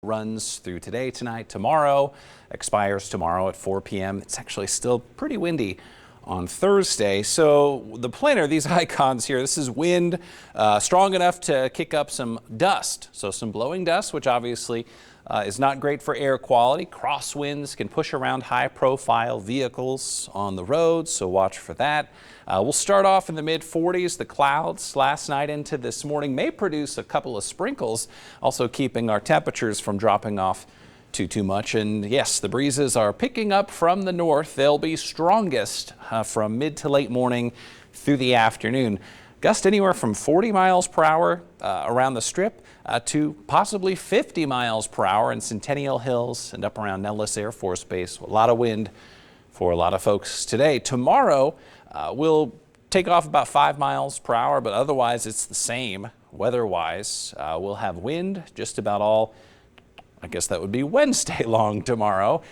Runs through today, tonight, tomorrow, expires tomorrow at 4 p.m. It's actually still pretty windy on Thursday. So the planner, these icons here, this is wind strong enough to kick up some dust. So some blowing dust, which obviously is not great for air quality. Crosswinds can push around high profile vehicles on the roads, so watch for that. We'll start off in the mid 40s. The clouds last night into this morning may produce a couple of sprinkles, also keeping our temperatures from dropping off too much. And yes, the breezes are picking up from the north. They'll be strongest from mid to late morning through the afternoon. Gust anywhere from 40 miles per hour around the Strip to possibly 50 miles per hour in Centennial Hills and up around Nellis Air Force Base. A lot of wind for a lot of folks today. Tomorrow we'll take off about 5 miles per hour, but otherwise it's the same weather-wise. We'll have wind just about all, I guess that would be Wednesday long tomorrow.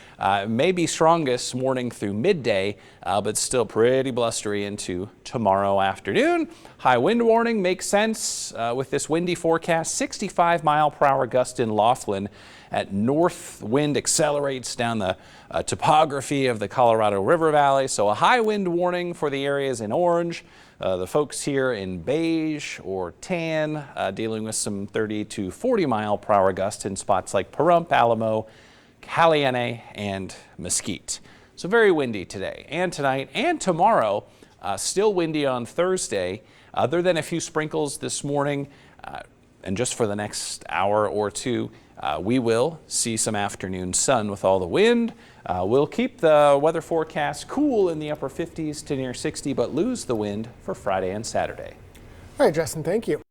Maybe strongest morning through midday, but still pretty blustery into tomorrow afternoon. High wind warning makes sense with this windy forecast. 65 mile per hour gust in Laughlin. At north, wind accelerates down the topography of the Colorado River Valley. So a high wind warning for the areas in orange. The folks here in beige or tan dealing with some 30 to 40 mile per hour gusts in spots like Pahrump, Alamo, Caliente, and Mesquite. So very windy today and tonight and tomorrow. Still windy on Thursday, other than a few sprinkles this morning. And just for the next hour or two, we will see some afternoon sun with all the wind. We'll keep the weather forecast cool in the upper 50s to near 60, but lose the wind for Friday and Saturday. All right, Justin, thank you.